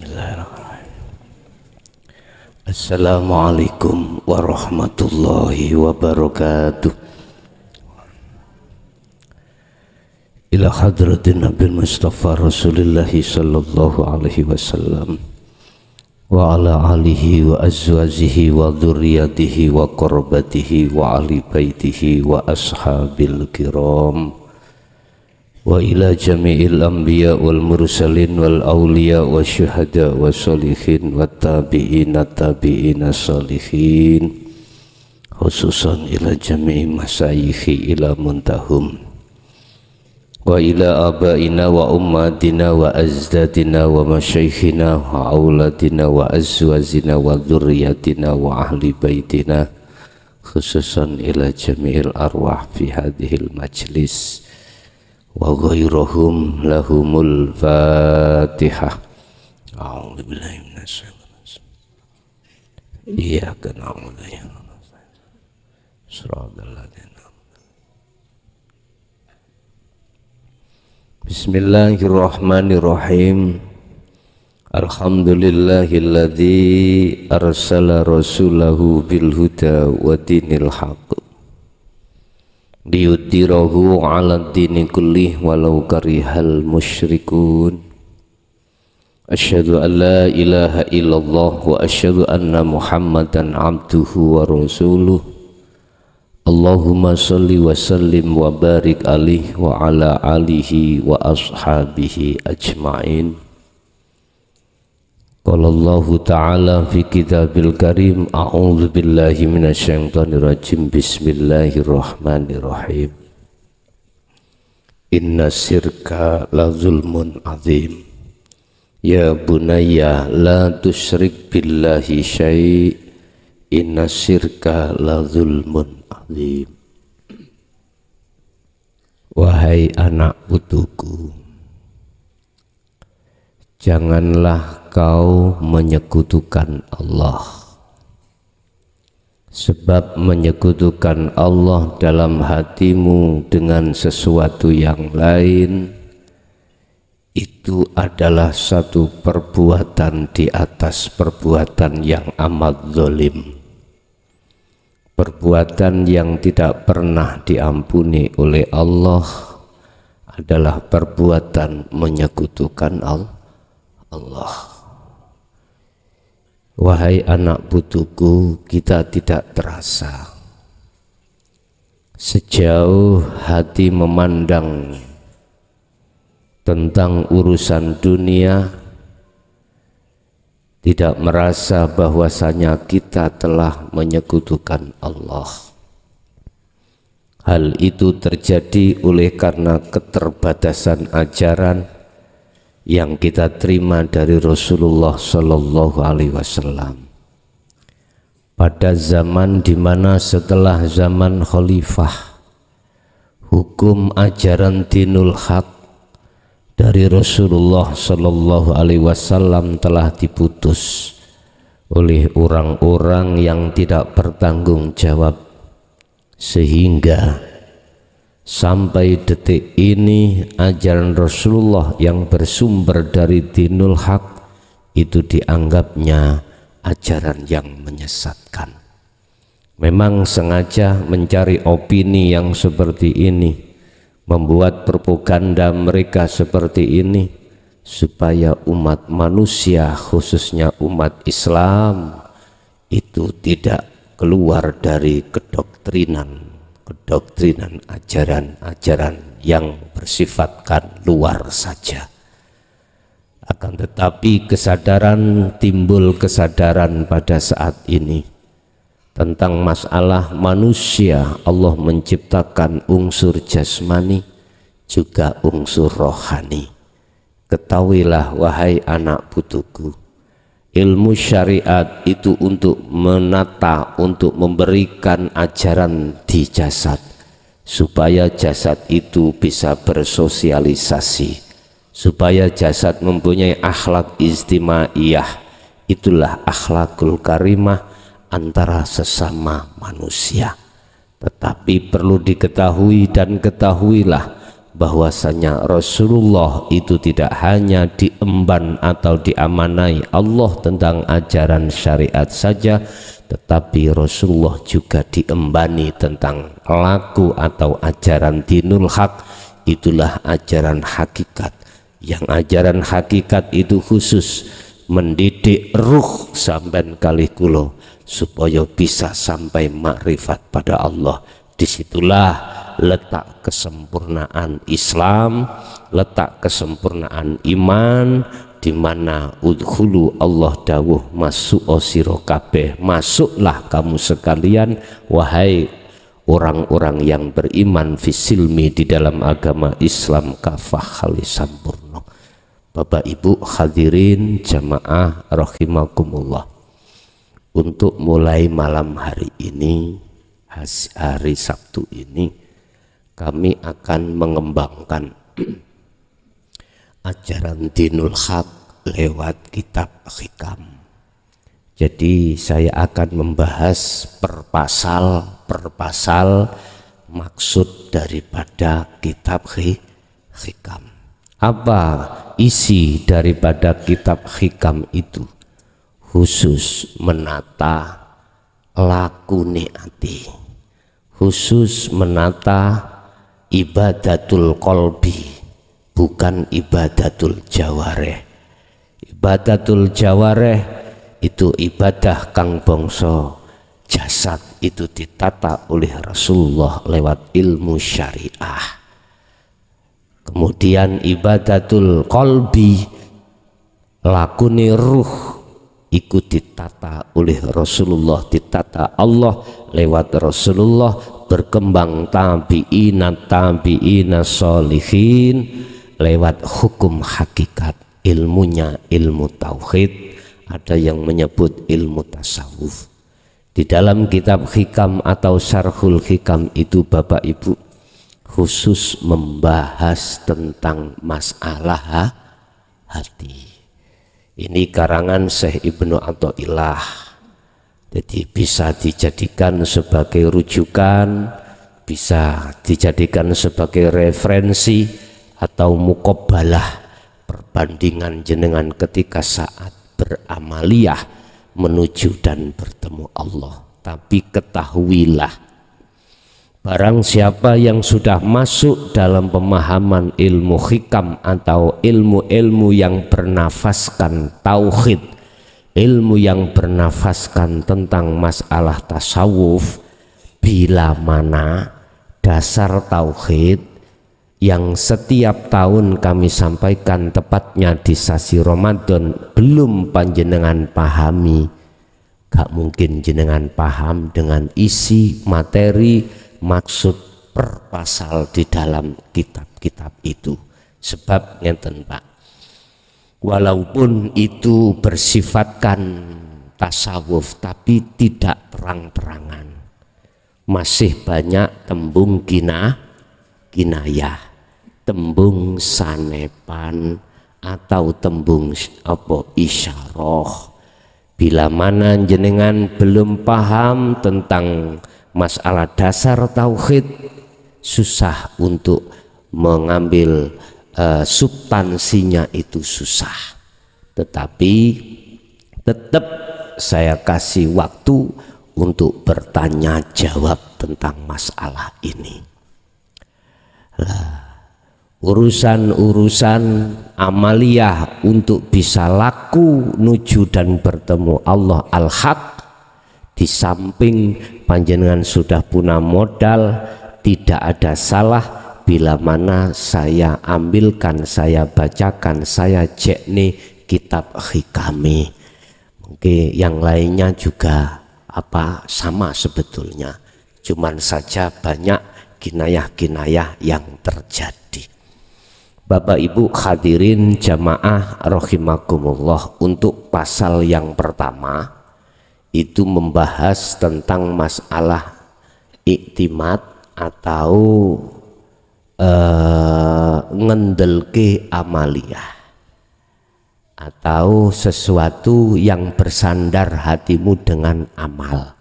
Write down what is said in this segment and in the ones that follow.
Bismillahirrahmanirrahim. Assalamualaikum warahmatullahi wabarakatuh. Ila hadratin Nabi Mustafa Rasulullah sallallahu alaihi wasallam wa ala alihi wa azwajihi wa dzurriyyatihi wa qurbatihi wa ahli baitihi wa ashabil kiram wa ila jami'il anbiya wal mursalin wal awliya wa syuhada wa sholihin wa tabi'ina tabi'ina sholihin, khususan ila jami'i masyayikhi ila muntahum wa ila abaina wa ummatina wa azdadina wa masyayikhina wa auladina wa azwazina wa dzurriyyatina wa ahli baitina, khususan ila jami'il arwah fi hadhil majlis wa ghairuhum lahumul fatihah. A'udzu billahi minasy syaithanir rajim. Iyyaka na'budu wa iyyaka nasta'in. Shiratal ladzina Bismillahirrahmanirrahim. Alhamdulillahilladzi arsala rasulahu bil huda wa dinil haqq liyudhhirahu 'ala dini kullih walau karihal musyrikun. Asyhadu an la ilaha illallah wa asyhadu anna Muhammadan 'abduhu wa rasuluh. Allahumma shalli wa sallim wa barik alaihi wa ala alihi wa ashabihi ajma'in. Qala Allahu ta'ala fi kitabil karim, a'udzu billahi minasy syaithanir rajim. Bismillahirrahmanirrahim. Inna syirka la zulmun azim. Ya bunayya la tusyrik billahi syai'. Inna syirka la zulmun azim. Wahai anak putuku, janganlah kau menyekutukan Allah, sebab menyekutukan Allah dalam hatimu dengan sesuatu yang lain itu adalah satu perbuatan di atas perbuatan yang amat zalim, perbuatan yang tidak pernah diampuni oleh Allah adalah perbuatan menyekutukan Allah. Wahai anak putuku, kita tidak terasa sejauh hati memandang tentang urusan dunia, tidak merasa bahwasanya kita telah menyekutukan Allah. Hal itu terjadi oleh karena keterbatasan ajaran yang kita terima dari Rasulullah Sallallahu Alaihi Wasallam pada zaman di mana setelah zaman khalifah, hukum ajaran dinul haq dari Rasulullah Sallallahu Alaihi Wasallam telah diputus oleh orang-orang yang tidak bertanggung jawab, sehingga sampai detik ini ajaran Rasulullah yang bersumber dari dinul haq itu dianggapnya ajaran yang menyesatkan. Memang sengaja mencari opini yang seperti ini, membuat propaganda mereka seperti ini supaya umat manusia, khususnya umat Islam, itu tidak keluar dari kedoktrinan ajaran-ajaran yang bersifatkan luar saja. Akan tetapi timbul kesadaran pada saat ini tentang masalah manusia. Allah menciptakan unsur jasmani juga unsur rohani. Ketahuilah wahai anak putuku, ilmu syariat itu untuk menata, untuk memberikan ajaran di jasad, supaya jasad itu bisa bersosialisasi, supaya jasad mempunyai akhlak istimaiyah. Itulah akhlakul karimah antara sesama manusia. Tetapi perlu diketahui dan ketahuilah bahwasanya Rasulullah itu tidak hanya diemban atau diamanai Allah tentang ajaran syariat saja, tetapi Rasulullah juga diembani tentang laku atau ajaran dinul haq. Itulah ajaran hakikat. Yang ajaran hakikat itu khusus mendidik ruh sampean kalih kula supaya bisa sampai makrifat pada Allah. Disitulah letak kesempurnaan Islam, letak kesempurnaan iman, di mana udkhulu Allah dawuh masuk sira kabeh, masuklah kamu sekalian wahai orang-orang yang beriman fisilmi di dalam agama Islam kafah halis sampurna. Bapak Ibu hadirin jamaah rahimakumullah, untuk mulai malam hari ini, hari Sabtu ini, kami akan mengembangkan ajaran dinul haq lewat kitab hikam. Jadi saya akan membahas per pasal maksud daripada kitab hikam. Apa isi daripada kitab hikam itu? Khusus menata lakune ati, khusus menata ibadatul qalbi, bukan ibadatul jawareh. Ibadatul jawareh itu ibadah kang bangsa jasad, itu ditata oleh Rasulullah lewat ilmu syariah. Kemudian ibadatul qalbi, lakune ruh, ikut ditata oleh Rasulullah, ditata Allah lewat Rasulullah, berkembang tabi'ina sholihin lewat hukum hakikat, ilmunya ilmu tauhid, ada yang menyebut ilmu tasawuf. Di dalam kitab hikam atau syarhul hikam itu Bapak Ibu khusus membahas tentang masalah hati. Ini karangan Syekh Ibnu Athaillah, jadi bisa dijadikan sebagai rujukan, bisa dijadikan sebagai referensi atau muqabbalah, perbandingan jenengan ketika saat beramaliyah menuju dan bertemu Allah. Tapi ketahuilah, barang siapa yang sudah masuk dalam pemahaman ilmu hikam atau ilmu-ilmu yang bernafaskan tauhid, ilmu yang bernafaskan tentang masalah tasawuf, bila mana dasar tauhid yang setiap tahun kami sampaikan tepatnya di sasi Ramadan belum panjenengan pahami, gak mungkin jenengan paham dengan isi materi maksud per pasal di dalam kitab-kitab itu. Sebab ngenten Pak, walaupun itu bersifatkan tasawuf tapi tidak terang-terangan, masih banyak tembung kinayah, tembung sanepan atau tembung isyarah. Bila mana jenengan belum paham tentang masalah dasar tauhid, susah untuk mengambil substansinya, itu susah. Tetapi tetap saya kasih waktu untuk bertanya jawab tentang masalah ini. Urusan-urusan amaliyah untuk bisa laku nuju dan bertemu Allah al-haq, di samping panjenengan sudah punya modal, tidak ada salah bila mana saya ambilkan, saya bacakan, saya cekni kitab hikami. Mungkin yang lainnya juga sama sebetulnya, cuman saja banyak kinayah-kinayah yang terjadi. Bapak Ibu hadirin jamaah rahimakumullah, untuk pasal yang pertama itu membahas tentang masalah iktimat atau ngendelke amaliyah, atau sesuatu yang bersandar hatimu dengan amal.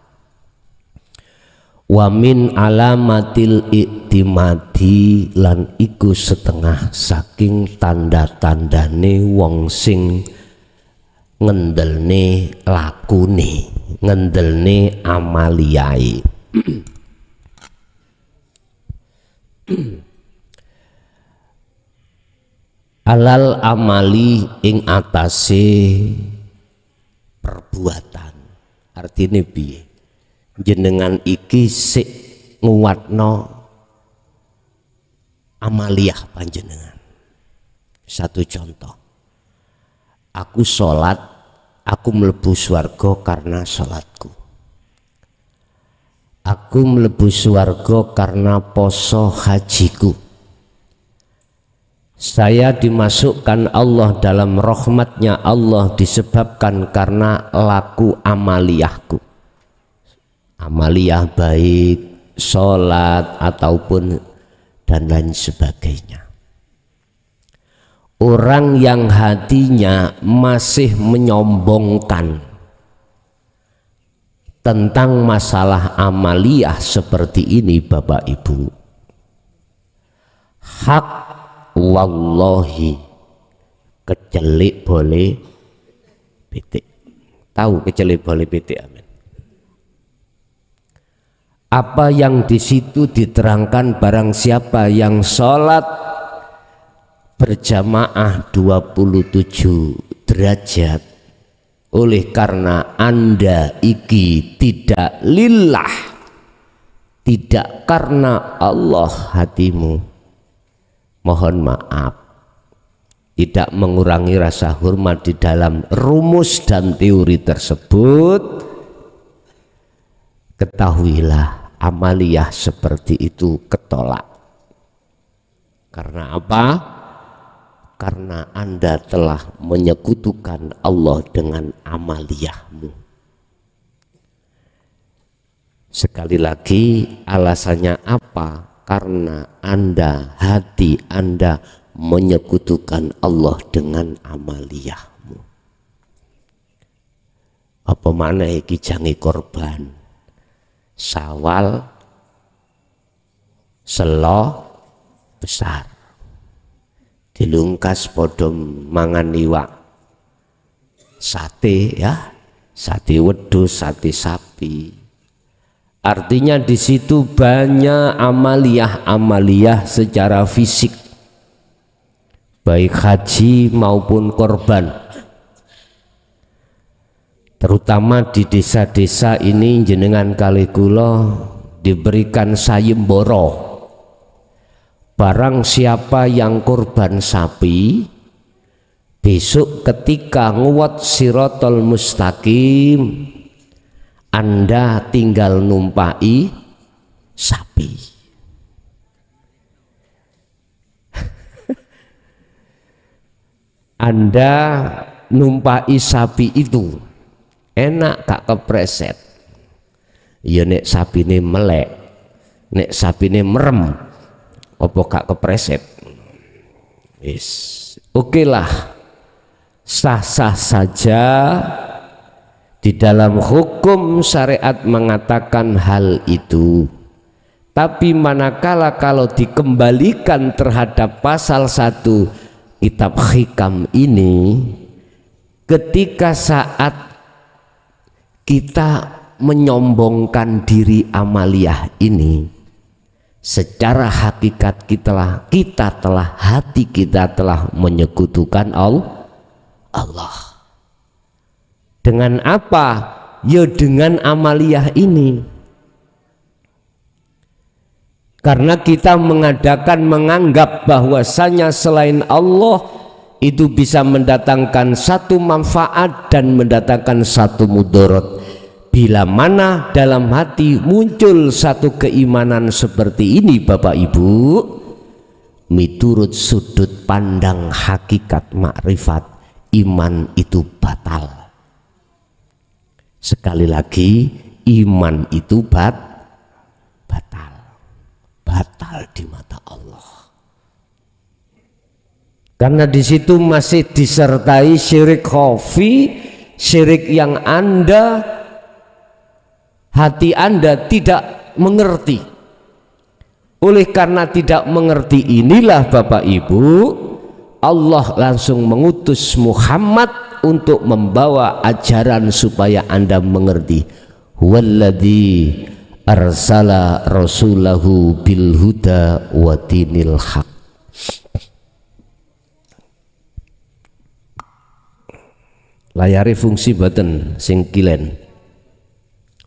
Wa min alamatil iktimadi lan iku setengah saking tanda-tandane wong sing ngendelne lakune, ngendelne amaliyai. Alal amali ing atase perbuatan. Artine piye? Jenengan iki sik nguwatno amaliyah panjenengan. Satu contoh, aku sholat, aku mlebu swarga karena sholatku. Aku mlebu swarga karena poso hajiku. Saya dimasukkan Allah dalam rahmatnya Allah disebabkan karena laku amaliyahku. Amaliyah baik, sholat ataupun dan lain sebagainya. Orang yang hatinya masih menyombongkan tentang masalah amaliyah seperti ini Bapak Ibu, hak wallahi kecelik boleh pitik. Tahu kecelik boleh pitik? Amin. Apa yang di situ diterangkan, barang siapa yang sholat berjamaah 27 derajat oleh karena Anda iki tidak lillah, tidak karena Allah hatimu, mohon maaf, tidak mengurangi rasa hormat di dalam rumus dan teori tersebut. Ketahuilah amaliyah seperti itu ketolak. Karena apa? Karena Anda telah menyekutukan Allah dengan amaliyahmu. Sekali lagi, alasannya apa? Karena Anda, hati Anda menyekutukan Allah dengan amaliyahmu. Apa mana iki jange korban? Sawal selo besar dilungkas podo mangan iwak sate, ya, sate wedhus, sate sapi. Artinya di situ banyak amaliyah secara fisik, baik haji maupun korban. Terutama di desa-desa ini jenengan kali kula diberikan sayembara. Barang siapa yang korban sapi, besok ketika nguwat sirotol mustaqim, Anda tinggal numpai sapi. Anda numpai sapi itu enak gak kepreset? Ya nek sapine melek, nek sapine merem, apa gak kepreset? Yes. Oke lah, sah-sah saja. Di dalam hukum syariat mengatakan hal itu. Tapi manakala kalau dikembalikan terhadap pasal 1 kitab hikam ini, ketika saat kita menyombongkan diri amaliyah ini, secara hakikat hati kita telah menyekutukan Allah. Dengan apa? Ya dengan amaliyah ini. Karena kita menganggap bahwasanya selain Allah itu bisa mendatangkan satu manfaat dan mendatangkan satu mudarat. Bila mana dalam hati muncul satu keimanan seperti ini Bapak Ibu, miturut sudut pandang hakikat makrifat, iman itu batal. Sekali lagi, iman itu batal di mata Allah. Karena di situ masih disertai syirik khafi, syirik yang hati Anda tidak mengerti. Oleh karena tidak mengerti inilah Bapak Ibu, Allah langsung mengutus Muhammad untuk membawa ajaran supaya Anda mengerti. Walladzi arsala rasulahu bil huda wa dinil haq. Layari fungsi boten sing kilen.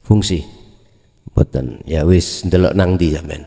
Fungsi boten. Ya wis ndelok nang ndi sampean.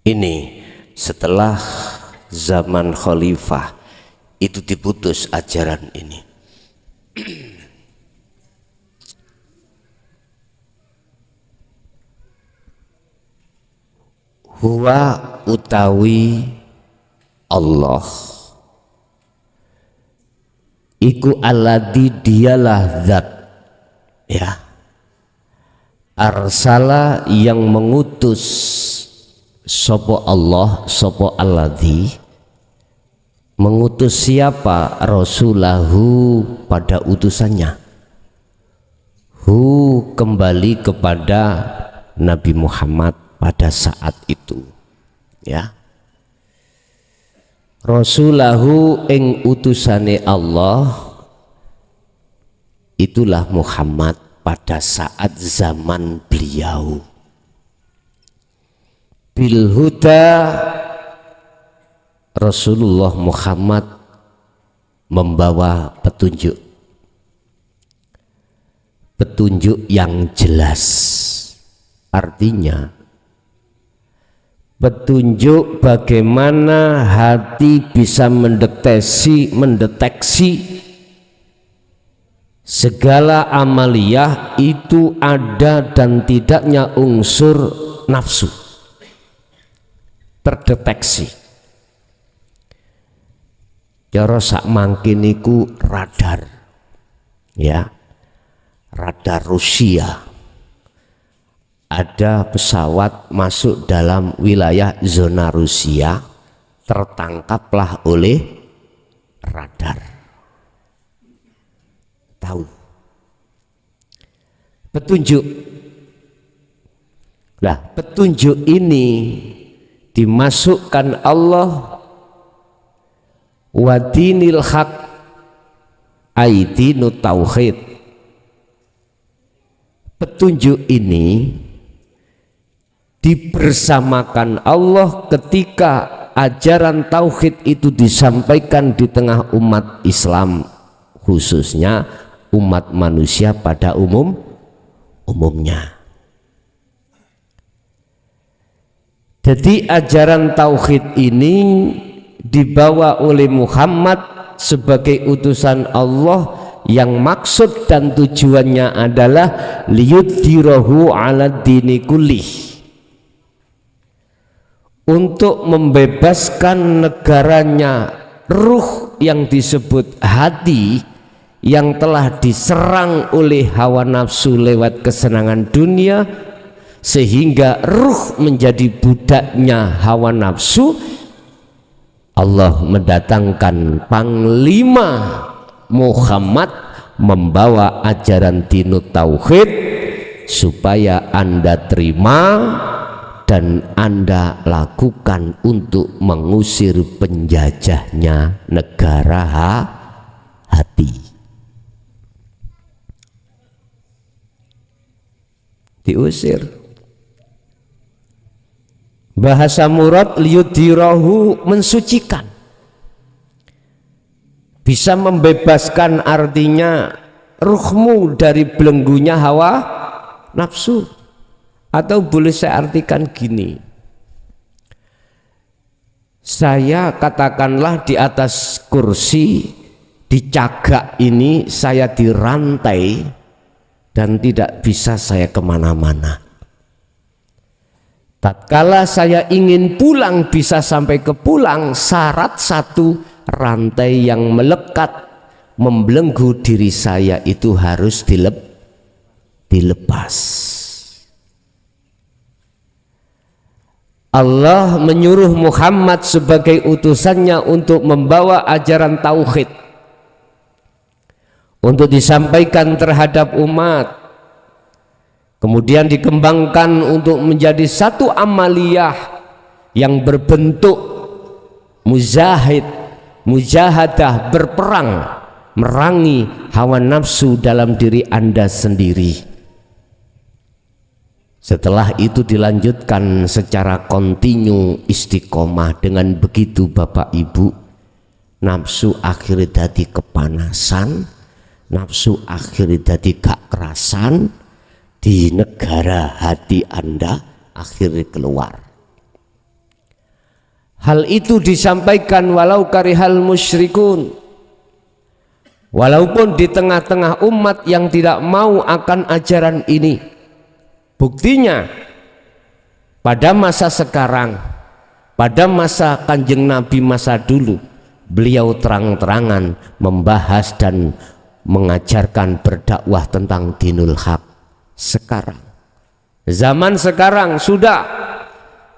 Ini setelah zaman khalifah itu diputus ajaran ini. Huwa utawi Allah iku alladzi dialah zat, ya, arsala yang mengutus, sopo Allah, sopo alladzi mengutus siapa? Rasulahu pada utusannya. Hu kembali kepada Nabi Muhammad pada saat itu, ya. Rasulahu ing utusane Allah, itulah Muhammad pada saat zaman beliau. Bil huda, Rasulullah Muhammad membawa petunjuk, petunjuk yang jelas. Artinya petunjuk bagaimana hati bisa mendeteksi segala amaliyah itu ada dan tidaknya unsur nafsu, terdeteksi. Cara sak mangkin niku radar, ya, radar Rusia. Ada pesawat masuk dalam wilayah zona Rusia, tertangkaplah oleh radar. Tahu petunjuk. Nah, petunjuk ini dimasukkan Allah wa dinil haq, aidinu tauhid. Petunjuk ini dibersamakan Allah ketika ajaran tauhid itu disampaikan di tengah umat Islam, khususnya umat manusia pada umumnya. Jadi ajaran tauhid ini dibawa oleh Muhammad sebagai utusan Allah, yang maksud dan tujuannya adalah liyudhirahu ala dini kullih, untuk membebaskan negaranya ruh yang disebut hati, yang telah diserang oleh hawa nafsu lewat kesenangan dunia, sehingga ruh menjadi budaknya hawa nafsu. Allah mendatangkan panglima Muhammad membawa ajaran dinut tauhid supaya Anda terima dan Anda lakukan untuk mengusir penjajahnya negara hati. diusir. Bahasa murad liyudhirahu, mensucikan. Bisa membebaskan artinya ruhmu dari belenggunya hawa nafsu. Atau boleh saya artikan gini, saya katakanlah di atas kursi, di cagak ini saya dirantai dan tidak bisa saya kemana-mana. Tatkala saya ingin pulang bisa sampai ke pulang, syarat satu, rantai yang melekat membelenggu diri saya itu harus dilepas. Allah menyuruh Muhammad sebagai utusannya untuk membawa ajaran tauhid, untuk disampaikan terhadap umat, kemudian dikembangkan untuk menjadi satu amaliyah yang berbentuk mujahadah, berperang merangi hawa nafsu dalam diri Anda sendiri. Setelah itu dilanjutkan secara kontinu istiqomah. Dengan begitu Bapak Ibu, nafsu akhirnya dadi kepanasan, nafsu akhirnya dadi gak kerasan, di negara hati Anda akhirnya keluar. Hal itu disampaikan walau karihal musyrikun, walaupun di tengah-tengah umat yang tidak mau akan ajaran ini. Buktinya pada masa sekarang, pada masa Kanjeng Nabi masa dulu, beliau terang-terangan membahas dan mengajarkan berdakwah tentang dinul haq. Sekarang, zaman sekarang sudah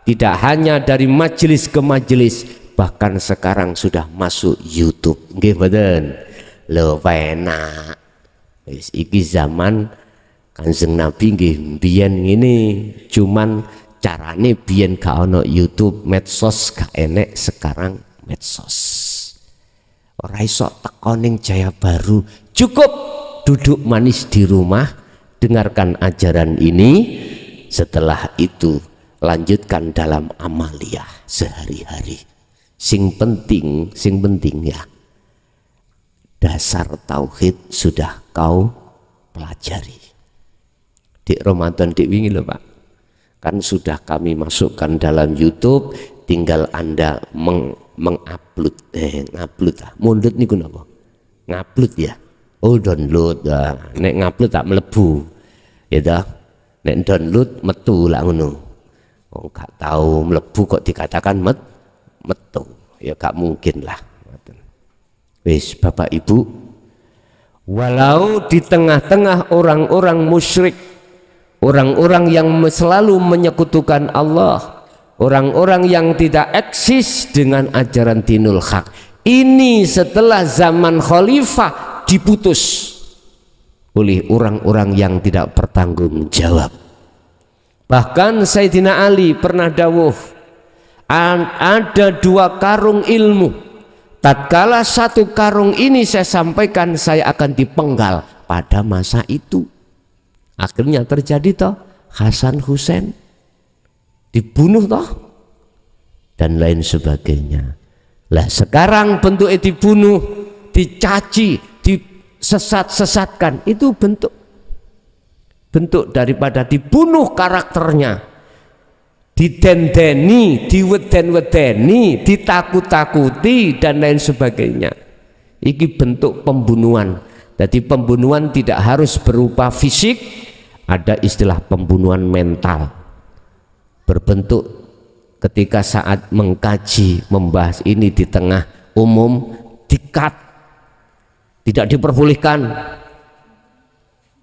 tidak hanya dari majelis ke majelis, bahkan sekarang sudah masuk YouTube. Nggih mboten? Lho penak. Wis iki zaman Kanjeng Nabi nggih biyen ngene, cuman carane biyen gak ono YouTube, medsos gak enek, sekarang medsos. Ora iso teko ning Jaya Baru, cukup duduk manis di rumah, dengarkan ajaran ini, setelah itu lanjutkan dalam amaliyah sehari-hari. Sing penting ya, dasar tauhid sudah kau pelajari. Di Ramadan di wingi loh Pak, kan sudah kami masukkan dalam YouTube, tinggal Anda mengupload, mundut niku napa? Ngupload ya. Oh download, nek ngupload tak melebu, ya dah. Nek download metu lah ngono. Oh gak tahu melebu kok dikatakan metu, ya gak mungkin lah. Wis Bapak Ibu, walau di tengah-tengah orang-orang musyrik, orang-orang yang selalu menyekutukan Allah, orang-orang yang tidak eksis dengan ajaran dinul haq, ini setelah zaman khalifah diputus oleh orang-orang yang tidak bertanggung jawab. Bahkan Sayyidina Ali pernah dawuh, ada 2 karung ilmu, tatkala 1 karung ini saya sampaikan, saya akan dipenggal pada masa itu. Akhirnya terjadi toh, Hasan Hussein dibunuh toh, dan lain sebagainya. Lah sekarang bentuknya dibunuh, dicaci, disesat-sesatkan, itu bentuk daripada dibunuh karakternya, didendeni, diweden-wedeni, ditakut-takuti dan lain sebagainya. Iki bentuk pembunuhan. Jadi pembunuhan tidak harus berupa fisik, ada istilah pembunuhan mental, berbentuk ketika saat mengkaji, membahas ini di tengah umum, dikat, tidak diperbolehkan,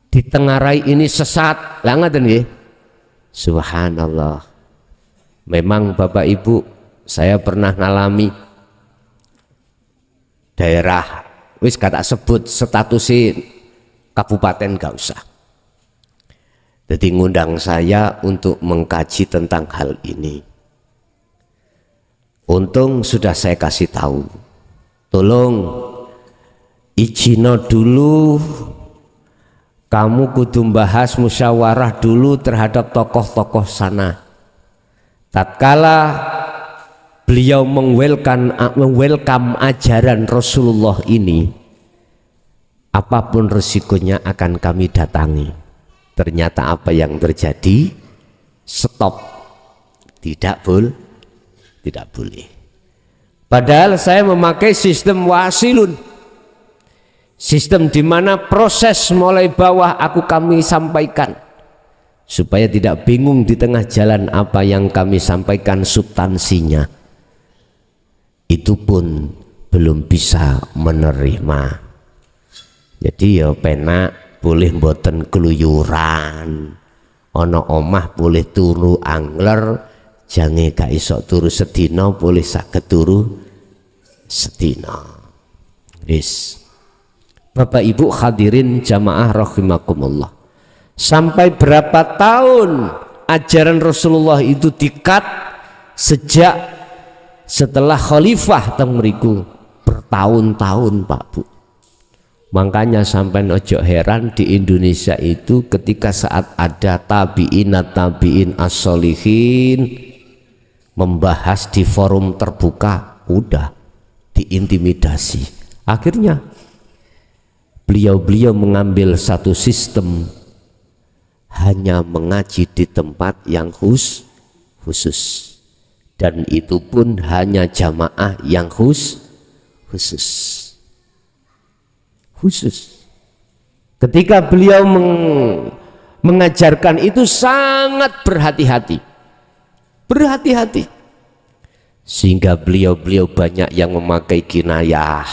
ditengarai ini sesat, lah ngaten nggih. Subhanallah. Memang Bapak Ibu, saya pernah ngalami daerah, wis kata sebut statusi kabupaten gak usah. Jadi ngundang saya untuk mengkaji tentang hal ini. Untung sudah saya kasih tahu, tolong izino dulu kamu kudu bahas musyawarah dulu terhadap tokoh-tokoh sana. Tatkala beliau mengwelcome ajaran Rasulullah ini, apapun resikonya akan kami datangi. Ternyata apa yang terjadi? Stop, tidak boleh. Padahal saya memakai sistem wasilun, sistem di mana proses mulai bawah kami sampaikan, supaya tidak bingung di tengah jalan apa yang kami sampaikan substansinya. Itu pun belum bisa menerima. Jadi ya penak, boleh mboten keluyuran, ana omah boleh turu angler, jange gak iso turu sedina boleh saged turu sedina. Wis. Bapak Ibu hadirin jamaah rahimakumullah. Sampai berapa tahun ajaran Rasulullah itu dikat sejak setelah khalifah teng mriku bertahun-tahun Pak Bu. Makanya sampai ojo heran di Indonesia itu ketika saat ada tabi'in as-solihin membahas di forum terbuka udah diintimidasi. Akhirnya beliau mengambil satu sistem, hanya mengaji di tempat yang khusus, dan itu pun hanya jamaah yang khusus. Ketika beliau mengajarkan itu sangat berhati-hati, sehingga beliau banyak yang memakai kinayah,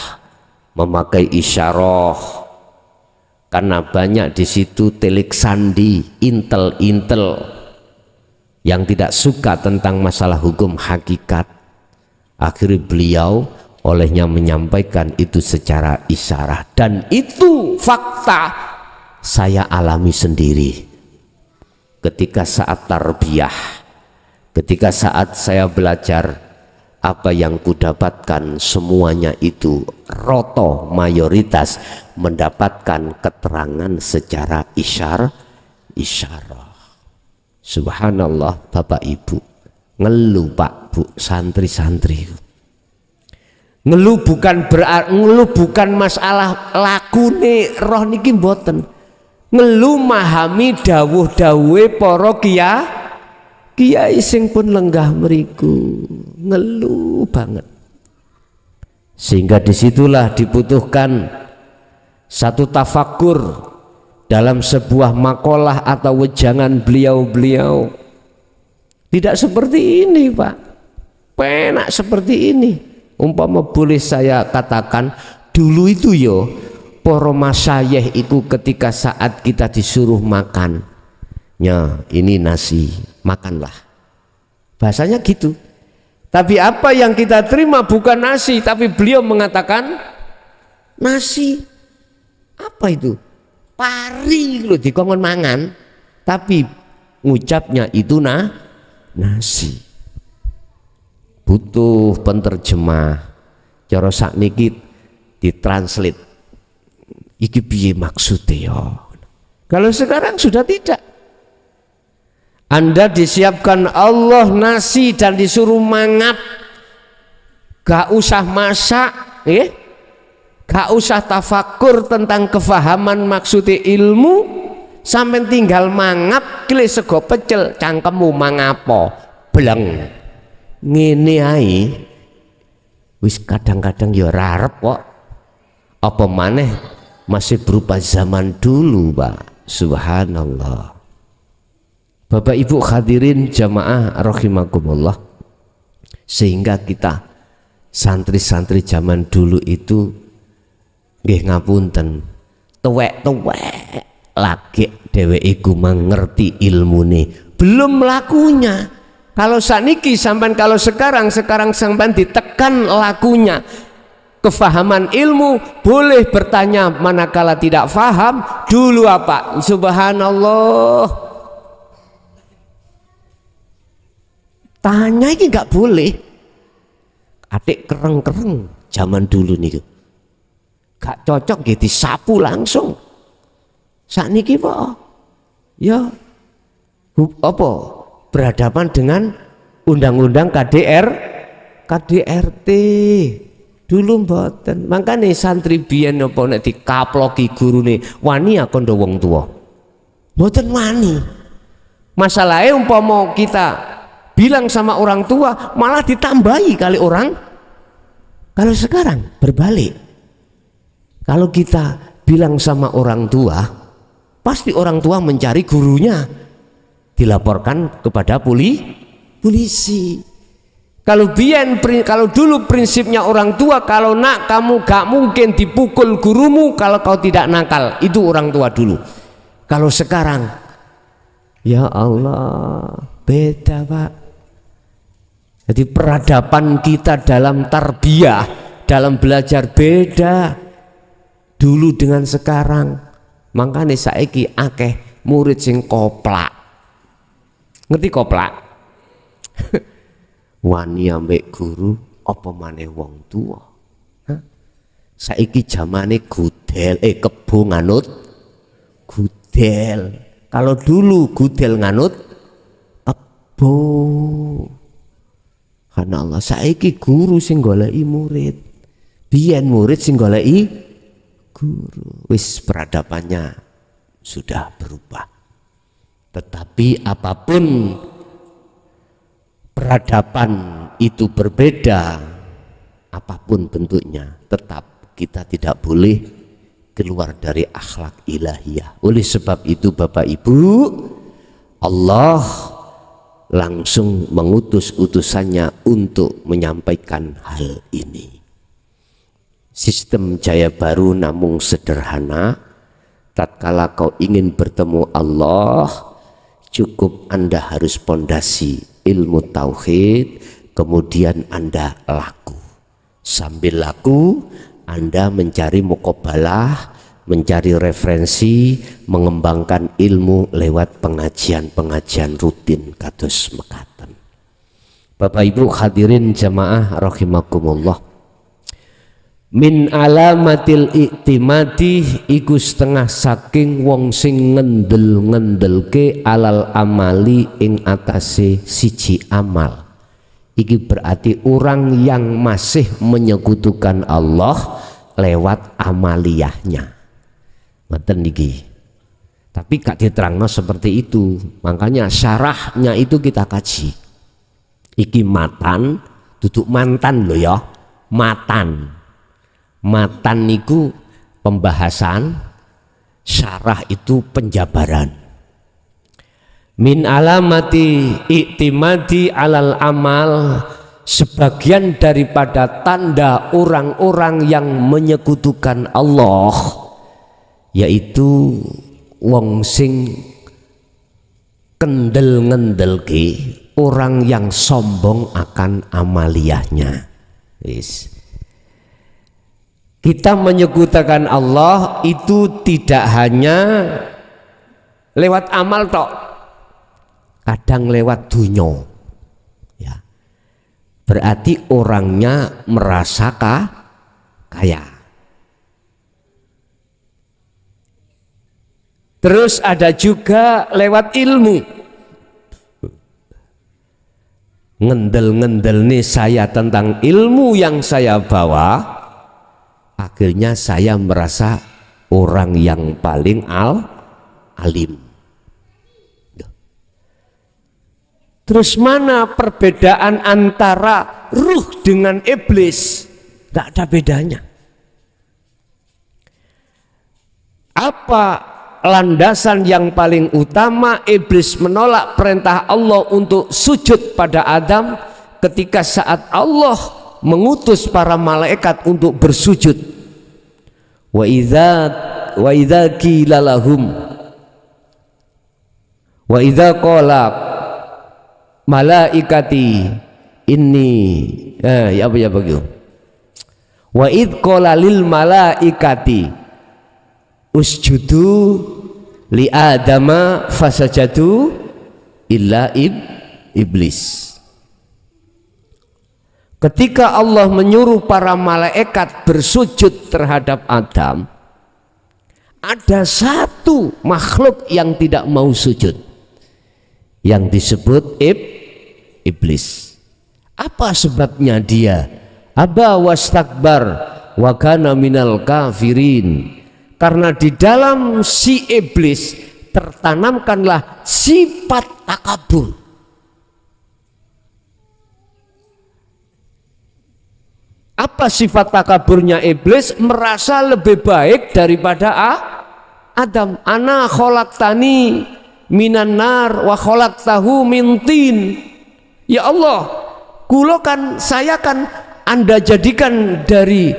memakai isyarah, karena banyak di situ telik sandi, intel yang tidak suka tentang masalah hukum hakikat. Akhirnya beliau olehnya menyampaikan itu secara isyarat, dan itu fakta saya alami sendiri ketika saat tarbiyah, ketika saat saya belajar. Apa yang kudapatkan semuanya itu roto mayoritas mendapatkan keterangan secara isyarah. Subhanallah Bapak Ibu, ngeluh Pak Bu santri-santri, ngeluh bukan masalah lakune roh niki mboten, ngeluh mahami dawuh-dawuhe para kiai sing pun lenggah meriku, ngeluh banget. Sehingga disitulah dibutuhkan satu tafakur dalam sebuah makalah atau wejangan beliau. Tidak seperti ini Pak, penak seperti ini. Umpama boleh saya katakan, dulu itu yo para masyayikh itu ketika saat kita disuruh makan, ya ini nasi, makanlah, bahasanya gitu. Tapi apa yang kita terima bukan nasi, tapi beliau mengatakan nasi. Apa itu? Pari loh dikongkon mangan, tapi ngucapnya itu nasi. Butuh penterjemah, cara sakniki ditranslate iki piye maksudnya ya. Kalau sekarang sudah tidak. Anda disiapkan Allah nasi dan disuruh mangap, gak usah masak, gak usah tafakur tentang kefahaman maksudnya ilmu, sampai tinggal mangap, kile sego pecel, cangkemmu mangapo, beleng, ngene ae, wis kadang-kadang ya rarep kok, apa maneh masih berupa zaman dulu Pak, subhanallah. Bapak Ibu hadirin jamaah rahimakumullah, sehingga kita santri-santri zaman dulu itu nggih ngapunten tuwek-tuwek lagi dheweke iku mengerti ilmune belum lakunya. Kalau saniki sampean, kalau sekarang sampean ditekan lakunya, kefahaman ilmu boleh bertanya manakala tidak faham dulu apa, subhanallah. Tanya ini nggak boleh, adik kereng zaman dulu nih, gak cocok gitu, disapu langsung. Sakniki po ya apa berhadapan dengan undang-undang KDRT dulu mboten. Makane santri biyen apa nek dikaploki gurune wani kondo wong tuwa mboten wani. Masalahnya umpama kita bilang sama orang tua malah ditambahi kali orang. Kalau sekarang berbalik, kalau kita bilang sama orang tua pasti orang tua mencari gurunya, dilaporkan kepada polisi. Kalau dulu prinsipnya orang tua, kalau nak kamu gak mungkin dipukul gurumu kalau kau tidak nakal, itu orang tua dulu. Kalau sekarang ya Allah beda Pak. Jadi peradaban kita dalam tarbiyah, dalam belajar beda dulu dengan sekarang. Makanya saiki akeh murid sing koplak. Ngerti koplak? Wani ambek guru apa maneh wong tua. Saiki zamane gudel kebo nganut gudel. Kalau dulu gudel nganut kebo. Karena Allah saiki guru sing goleki murid. Biyen murid sing goleki guru. Wis peradabannya sudah berubah. Tetapi apapun peradaban itu berbeda, apapun bentuknya, tetap kita tidak boleh keluar dari akhlak ilahiyah. Oleh sebab itu Bapak Ibu, Allah langsung mengutus utusannya untuk menyampaikan hal ini. Sistem Jaya Baru namun sederhana. Tatkala kau ingin bertemu Allah, cukup Anda harus pondasi ilmu tauhid, kemudian Anda laku. Sambil laku Anda mencari muqabalah, mencari referensi, mengembangkan ilmu lewat pengajian-pengajian rutin kados mekaten. Bapak Ibu hadirin jamaah rahimakumullah. Min alamatil iktimadi iku setengah saking wong sing ngendel-ngendelke alal amali ing atase siji amal. Iki berarti orang yang masih menyekutukan Allah lewat amaliyahnya. Ngoten niki. Tapi gak diterangno seperti itu. Makanya syarahnya itu kita kaji. Iki matan, duduk mantan loh ya. Matan. Matan niku pembahasan, syarah itu penjabaran. Min alamati iktimadi alal amal, sebagian daripada tanda orang-orang yang menyekutukan Allah, yaitu wong sing kendel-ngendelke, orang yang sombong akan amaliyahnya. Kita menyekutukan Allah itu tidak hanya lewat amal tok, kadang lewat dunya. Ya. Berarti orangnya merasa kaya. Terus ada juga lewat ilmu. Ngendel-ngendel nih saya tentang ilmu yang saya bawa. Akhirnya saya merasa orang yang paling alim. Terus mana perbedaan antara ruh dengan iblis? Tidak ada bedanya. Apa landasan yang paling utama iblis menolak perintah Allah untuk sujud pada Adam ketika saat Allah mengutus para malaikat untuk bersujud? Wa idza qila lahum wa idza qala malaikati inni ya begitu. Wa id qala lil malaikati usjudu li adama fasajadu illa iblis. Ketika Allah menyuruh para malaikat bersujud terhadap Adam, ada satu makhluk yang tidak mau sujud, yang disebut iblis. Apa sebabnya dia? Aba wastakbar wa kana minal kafirin. Karena di dalam si iblis tertanamkanlah sifat takabur. Apa sifat takaburnya iblis? Merasa lebih baik daripada Adam. Ana khalaqtani minan nar wa khalaqtahu min tin. Ya Allah, saya kan Anda jadikan dari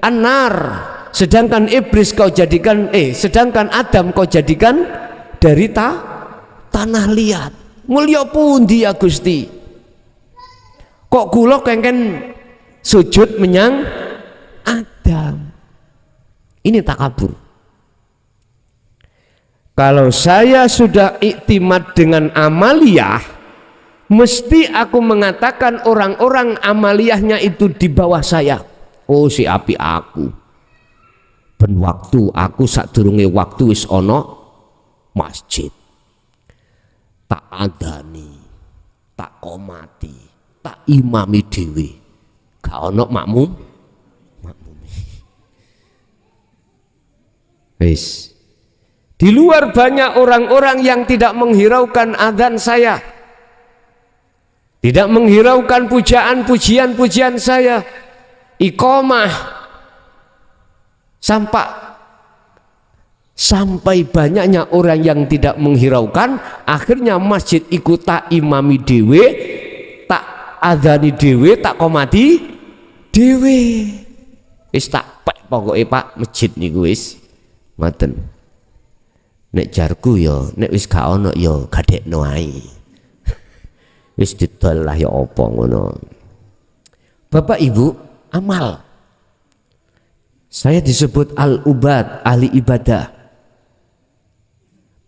anar, sedangkan iblis kau jadikan sedangkan Adam kau jadikan dari tanah liat. Mulya pundi ya Gusti? Kok kula kengken sujud menyang Adam? Ini takabur. Kalau saya sudah iktimat dengan amaliyah, mesti aku mengatakan orang-orang amaliyahnya itu di bawah saya. Oh si api aku. Ben waktu aku sadurunge waktu wis ana masjid. Tak adani, tak komati, tak imami dhewe. Gak ana makmum. Wis. Di luar banyak orang-orang yang tidak menghiraukan adzan saya, tidak menghiraukan pujian saya, iqamah, sampai banyaknya orang yang tidak menghiraukan. Akhirnya masjid ikut tak imami dewe, tak adzani dewe, tak komati dewe. Wis tak pek pokoke Pak, masjid niku wis ngoten. Nek jarku ya, nek wis gak ono ya gadekno ae. Wis didol lah ya apa ngono. Bapak Ibu, amal. Saya disebut al-ubad, ahli ibadah.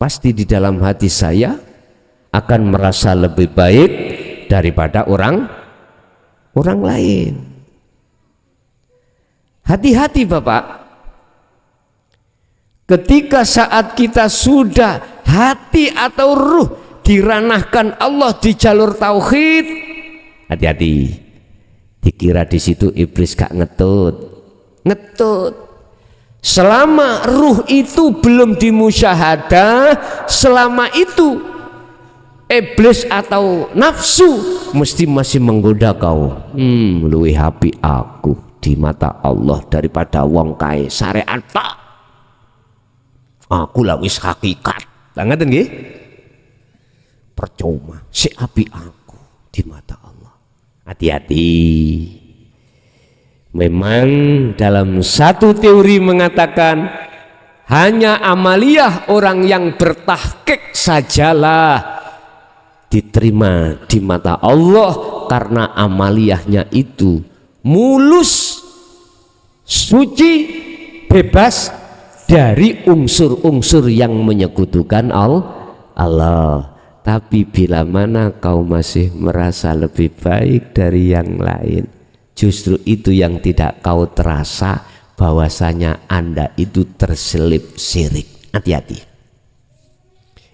Pasti di dalam hati saya akan merasa lebih baik daripada orang lain. Hati-hati Bapak. Ketika saat kita sudah hati atau ruh diranahkan Allah di jalur tauhid, hati-hati. Dikira di situ iblis gak ngetut. Selama ruh itu belum dimusyahadah, selama itu iblis atau nafsu mesti masih menggoda kau. Luwih api aku di mata Allah daripada wong kae syariat tak. Aku lah wis hakikat. Ngaten nggih? Percuma si api aku di mata Allah. Hati-hati. Memang dalam satu teori mengatakan hanya amaliyah orang yang bertahqiq sajalah diterima di mata Allah, karena amaliyahnya itu mulus, suci, bebas dari unsur-unsur yang menyekutukan Allah. Tapi bila mana kau masih merasa lebih baik dari yang lain, justru itu yang tidak kau terasa bahwasanya Anda itu terselip syirik. Hati-hati.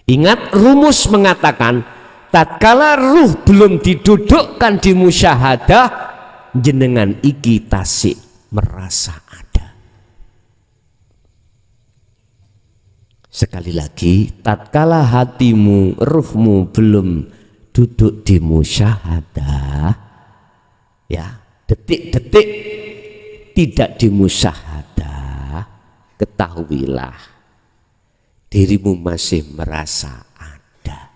Ingat, rumus mengatakan tatkala ruh belum didudukkan di musyahadah, jenengan iki tasik merasa ada. Sekali lagi, tatkala hatimu, ruhmu belum duduk di musyahadah, ya, detik-detik tidak di musyahadah, ketahuilah dirimu masih merasa ada.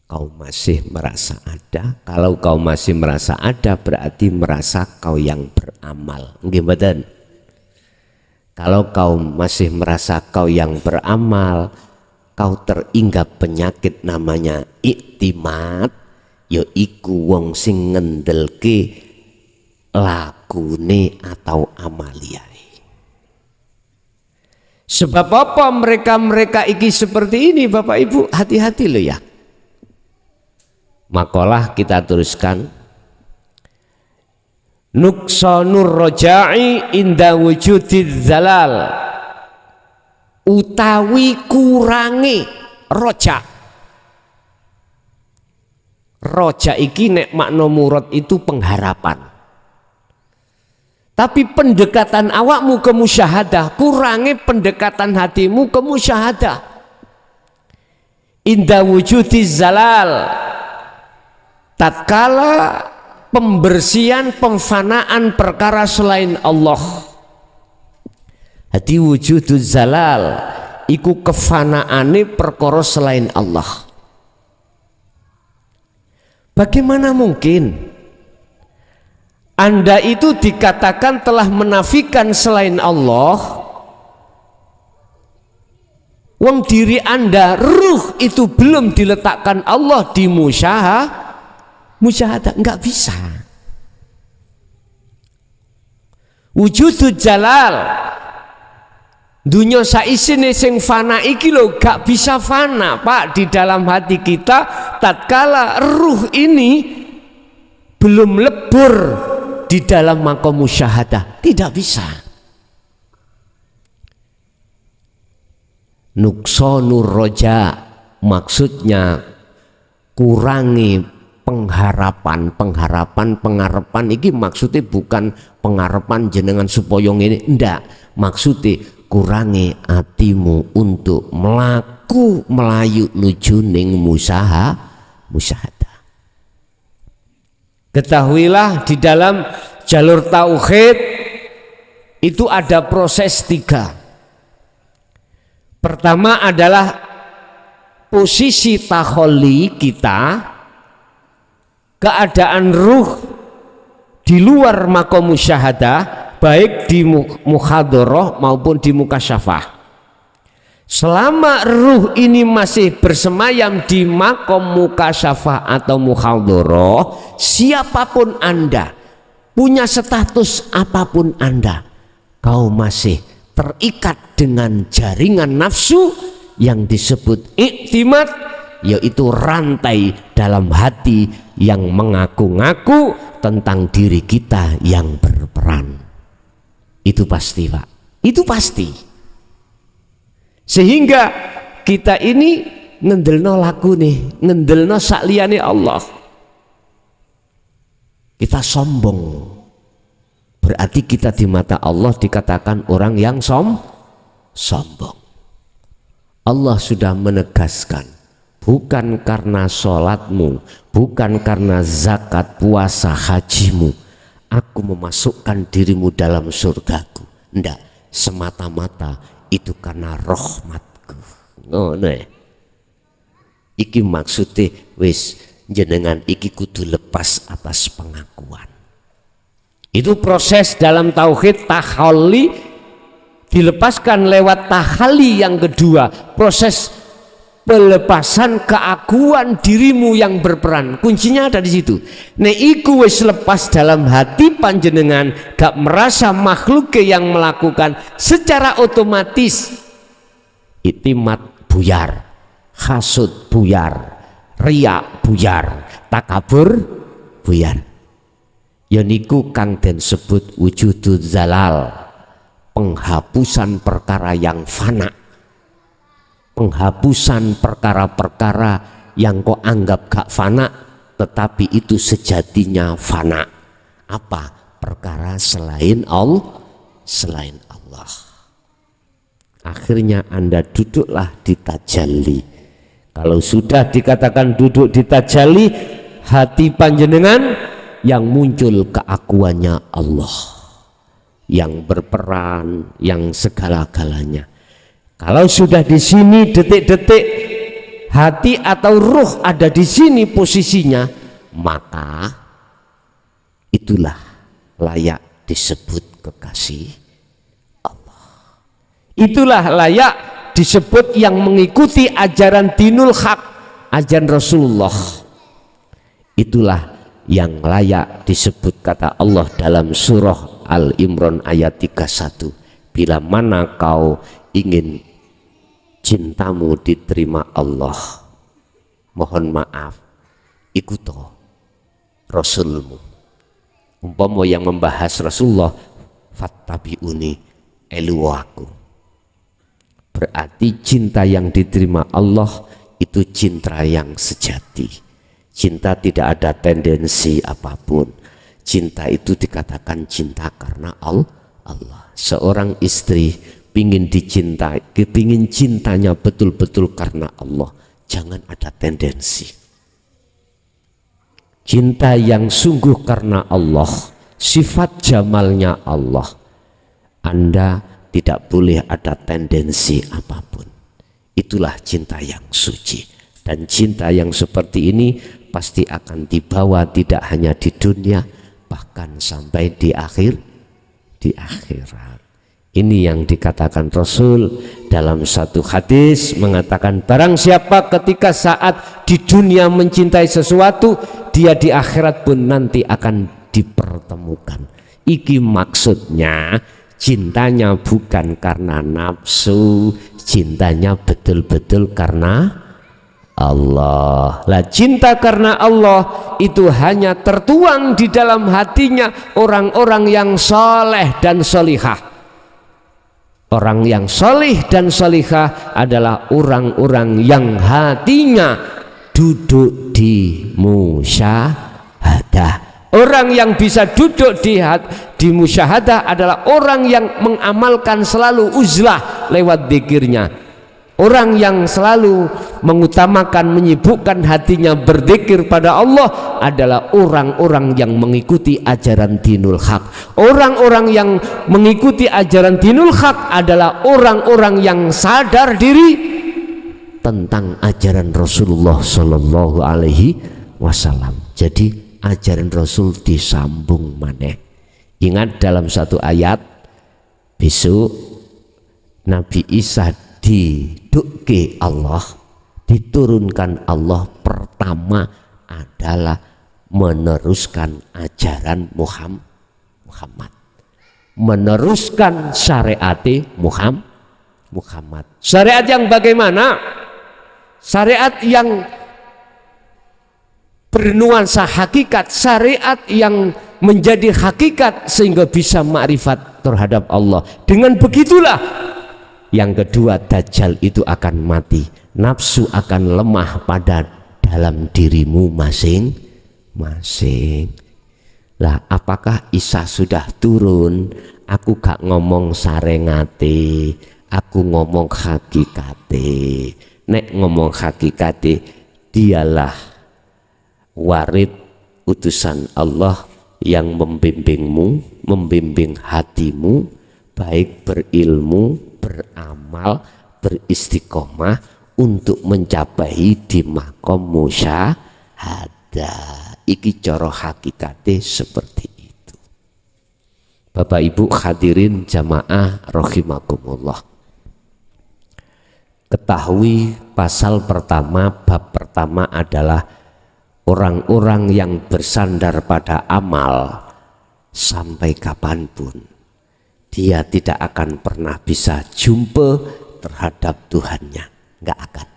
Kau masih merasa ada. Kalau kau masih merasa ada, berarti merasa kau yang beramal. Nggih mboten? Kalau kau masih merasa kau yang beramal, kau teringgap penyakit namanya iktimat, yaiku wong sing ngendelke lakune atau amaliyai. Sebab apa mereka iki seperti ini Bapak Ibu? Hati-hati loh ya. Makalah kita teruskan. nuqsanur roja'i inda wujudid zalal, utawi kurangi roja. Roja iki nek makna murad itu pengharapan. Tapi pendekatan awakmu ke musyahadah, kurangi pendekatan hatimu ke musyahadah. Inda wujudiz zalal, tatkala pembersihan pemfanaan perkara selain Allah. Hati wujuduz zalal iku kefanaane perkara selain Allah. Bagaimana mungkin Anda itu dikatakan telah menafikan selain Allah, wong diri Anda, ruh itu belum diletakkan Allah di musyahadah? Enggak bisa. Wujudul jalal, dunia saisine sing fana iki lho gak bisa fana Pak di dalam hati kita tatkala ruh ini belum lebur di dalam maqam musyahadah, tidak bisa. Nuqsanur roja maksudnya kurangi pengharapan iki maksudnya bukan pengharapan jenengan supaya ini, ndak, maksudnya kurangi hatimu untuk melayu nuju ning musyahadah. Ketahuilah di dalam jalur tauhid itu ada proses 3. Pertama adalah posisi taholli kita, keadaan ruh di luar maqam musyahadah, baik di muhadharah maupun di mukasyafah. Selama ruh ini masih bersemayam di maqam mukasyafah atau muhadharah, siapapun Anda, punya status apapun Anda, kau masih terikat dengan jaringan nafsu yang disebut iktimat, yaitu rantai dalam hati yang mengaku-ngaku tentang diri kita yang berperan. Itu pasti Pak, itu pasti. Sehingga kita ini ngendelno laku nih, ngendelno sakliyane Allah, kita sombong. Berarti kita di mata Allah dikatakan orang yang sombong. Allah sudah menegaskan, bukan karena sholatmu, bukan karena zakat, puasa, hajimu, aku memasukkan dirimu dalam surgaku. Ndak, semata-mata itu karena rahmatku. Oh, nah. Iki maksudnya wis jenengan iki kudu lepas atas pengakuan. Itu proses dalam tauhid tahalli, dilepaskan lewat tahalli yang kedua, proses pelepasan keakuan dirimu yang berperan. Kuncinya ada di situ. Nek iku wis lepas dalam hati panjenengan, gak merasa makhluk yang melakukan, secara otomatis itimat buyar, hasud buyar, riak buyar, takabur buyar. Ya niku kang den sebut wujudul zalal, penghapusan perkara yang fana, penghapusan perkara-perkara yang kau anggap gak fana, tetapi itu sejatinya fana. Apa? Perkara selain Allah, selain Allah. Akhirnya Anda duduklah di tajalli. Kalau sudah dikatakan duduk di tajalli, hati panjenengan yang muncul keakuannya Allah, yang berperan, yang segala-galanya. Kalau sudah di sini detik-detik hati atau ruh ada di sini posisinya, maka itulah layak disebut kekasih Allah. Itulah layak disebut yang mengikuti ajaran dinul haq, ajaran Rasulullah. Itulah yang layak disebut kata Allah dalam surah Al-Imran ayat 31, bila mana kau ingin cintamu diterima Allah, mohon maaf, ikuti Rasulmu. Umpama yang membahas Rasulullah, fattabi'uni, elu aku. Berarti cinta yang diterima Allah itu cinta yang sejati. Cinta tidak ada tendensi apapun. Cinta itu dikatakan cinta karena Allah. Seorang istri pingin dicintai, pingin cintanya betul-betul karena Allah. Jangan ada tendensi. Cinta yang sungguh karena Allah, sifat jamalnya Allah. Anda tidak boleh ada tendensi apapun. Itulah cinta yang suci. Dan cinta yang seperti ini pasti akan dibawa tidak hanya di dunia, bahkan sampai di akhirat. Ini yang dikatakan Rasul dalam satu hadis, mengatakan barang siapa ketika saat di dunia mencintai sesuatu, dia di akhirat pun nanti akan dipertemukan. Iki maksudnya cintanya bukan karena nafsu, cintanya betul-betul karena Allah. Lah cinta karena Allah itu hanya tertuang di dalam hatinya orang-orang yang soleh dan solihah. Orang yang solih dan solihah adalah orang-orang yang hatinya duduk di musyahadah. Orang yang bisa duduk di musyahadah adalah orang yang mengamalkan selalu uzlah lewat zikirnya. Orang yang selalu mengutamakan, menyibukkan hatinya berzikir pada Allah adalah orang-orang yang mengikuti ajaran dinul haq. Orang-orang yang mengikuti ajaran dinul haq adalah orang-orang yang sadar diri tentang ajaran Rasulullah Shallallahu Alaihi Wasallam. Jadi ajaran Rasul disambung maneh. Ingat dalam satu ayat, besok Nabi Isa didukke Allah, diturunkan Allah, pertama adalah meneruskan ajaran Muhammad, meneruskan syariat Muhammad. Syariat yang bagaimana? Syariat yang bernuansa hakikat, syariat yang menjadi hakikat sehingga bisa makrifat terhadap Allah. Dengan begitulah yang kedua, Dajjal itu akan mati, nafsu akan lemah pada dalam dirimu masing-masing. Lah apakah Isa sudah turun? Aku gak ngomong sarengate, aku ngomong hakikate. Nek ngomong hakikate, dialah warid utusan Allah yang membimbingmu, membimbing hatimu, baik berilmu, beramal, beristiqomah untuk mencapai di makom musyahadah. Iki cara hakikate seperti itu. Bapak Ibu hadirin jamaah rahimakumullah. Ketahui pasal pertama, bab pertama adalah orang-orang yang bersandar pada amal sampai kapanpun dia tidak akan pernah bisa jumpa terhadap Tuhannya, nggak akan.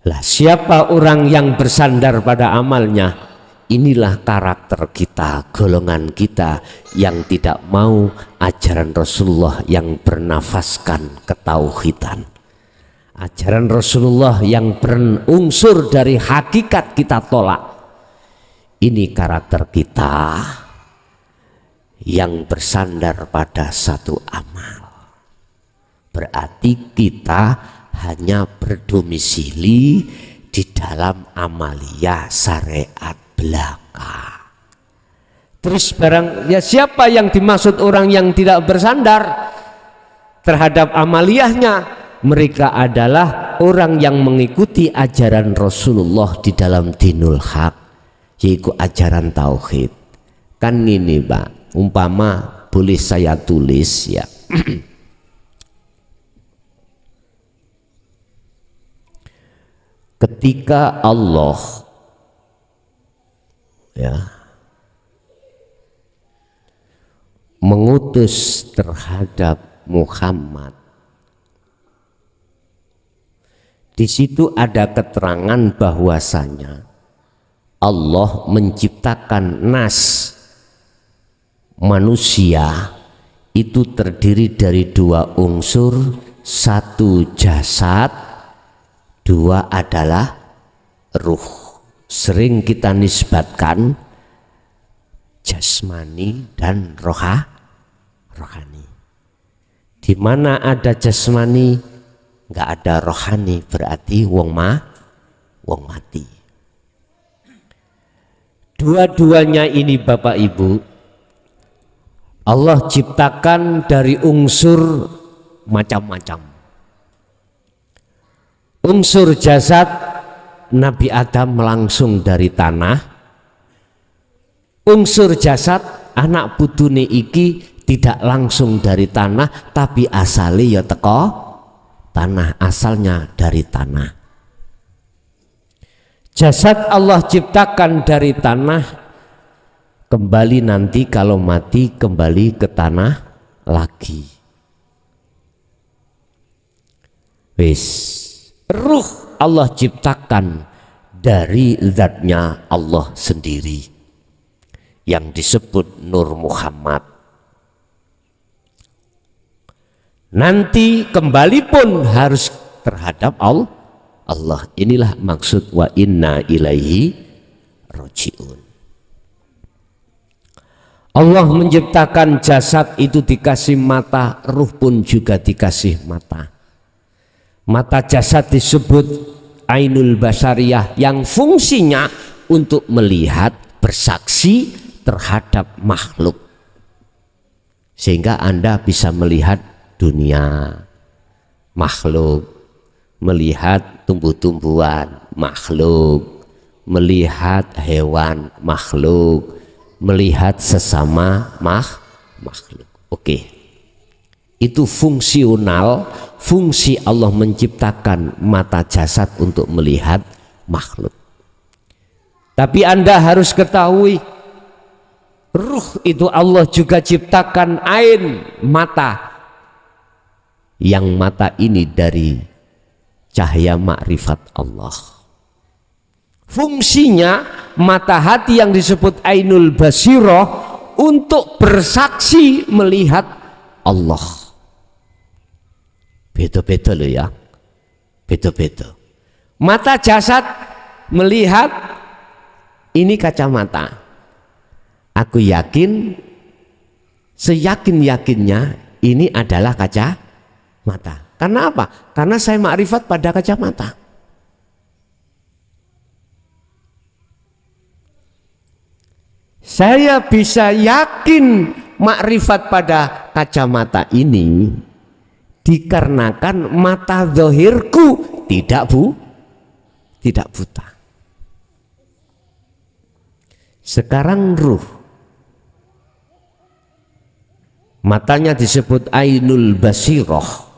Lah siapa orang yang bersandar pada amalnya? Inilah karakter kita, golongan kita yang tidak mau ajaran Rasulullah yang bernafaskan ketauhidan. Ajaran Rasulullah yang berunsur dari hakikat kita tolak. Ini karakter kita yang bersandar pada satu amal. Berarti kita hanya berdomisili di dalam amalia syariat belaka. Terus barang ya siapa yang dimaksud orang yang tidak bersandar terhadap amaliyahnya? Mereka adalah orang yang mengikuti ajaran Rasulullah di dalam dinul haq, yaitu ajaran tauhid. Kan ini Pak, umpama boleh saya tulis ya. Ketika Allah ya mengutus terhadap Muhammad, di situ ada keterangan bahwasanya Allah menciptakan nas manusia itu terdiri dari dua unsur, satu jasad, dua adalah ruh. Sering kita nisbatkan jasmani dan rohani. Di mana ada jasmani nggak ada rohani, berarti wong mati. Dua-duanya ini Bapak Ibu Allah ciptakan dari unsur macam-macam. Unsur jasad Nabi Adam langsung dari tanah. Unsur jasad anak putune iki tidak langsung dari tanah, tapi asalnya ya teko tanah, asalnya dari tanah. Jasad Allah ciptakan dari tanah, kembali nanti kalau mati kembali ke tanah lagi. Wis, ruh Allah ciptakan dari zatnya Allah sendiri yang disebut Nur Muhammad. Nanti kembali pun harus terhadap Allah. Inilah maksud wa inna ilaihi roji'un. Allah menciptakan jasad itu dikasih mata, ruh pun juga dikasih mata. Mata jasad disebut ainul basariyah yang fungsinya untuk melihat, bersaksi terhadap makhluk, sehingga Anda bisa melihat dunia, makhluk, melihat tumbuh-tumbuhan, makhluk, melihat hewan, makhluk, melihat sesama makhluk. Oke, itu fungsional. Fungsi Allah menciptakan mata jasad untuk melihat makhluk. Tapi Anda harus ketahui, ruh itu Allah juga ciptakan ain, mata, yang mata ini dari cahaya makrifat Allah. Fungsinya mata hati yang disebut ainul basirah untuk bersaksi melihat Allah. Beda-beda loh ya, beda-beda. Mata jasad melihat, ini kacamata. Aku yakin, seyakin-yakinnya ini adalah kacamata. Karena apa? Karena saya makrifat pada kacamata. Saya bisa yakin makrifat pada kacamata ini dikarenakan mata zahirku tidak buta. Sekarang ruh, matanya disebut ainul basirah.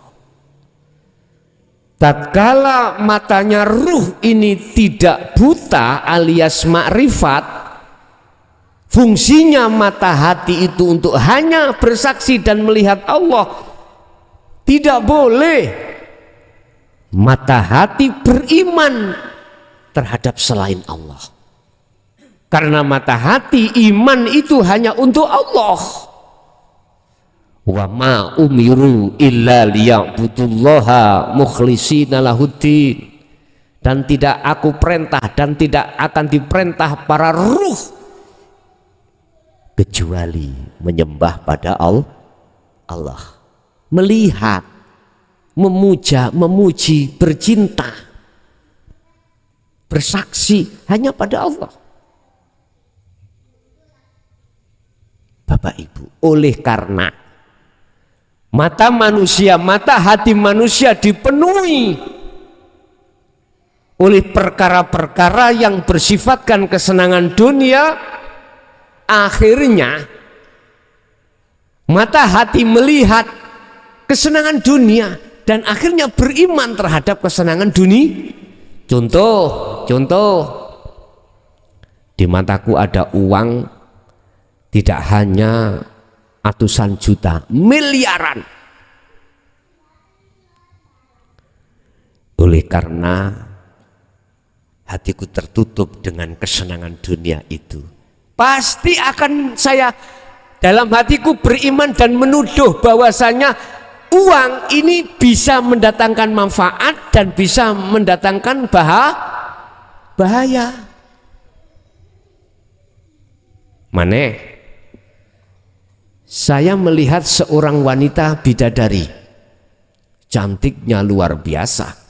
Tatkala matanya ruh ini tidak buta alias makrifat, fungsinya mata hati itu untuk hanya bersaksi dan melihat Allah. Tidak boleh mata hati beriman terhadap selain Allah. Karena mata hati iman itu hanya untuk Allah. Wa ma umiru illa liya'budullaha mukhlishina lahuddin. Dan tidak aku perintah dan tidak akan diperintah para ruh kecuali menyembah pada Allah. Melihat, memuja, memuji, bercinta, bersaksi hanya pada Allah. Bapak Ibu, oleh karena mata manusia, mata hati manusia dipenuhi oleh perkara-perkara yang bersifatkan kesenangan dunia, akhirnya mata hati melihat kesenangan dunia dan akhirnya beriman terhadap kesenangan dunia. Contoh, di mataku ada uang, tidak hanya ratusan juta, miliaran. Oleh karena hatiku tertutup dengan kesenangan dunia itu, pasti akan saya dalam hatiku beriman dan menuduh bahwasanya uang ini bisa mendatangkan manfaat dan bisa mendatangkan bahaya. Maneh, saya melihat seorang wanita bidadari, cantiknya luar biasa.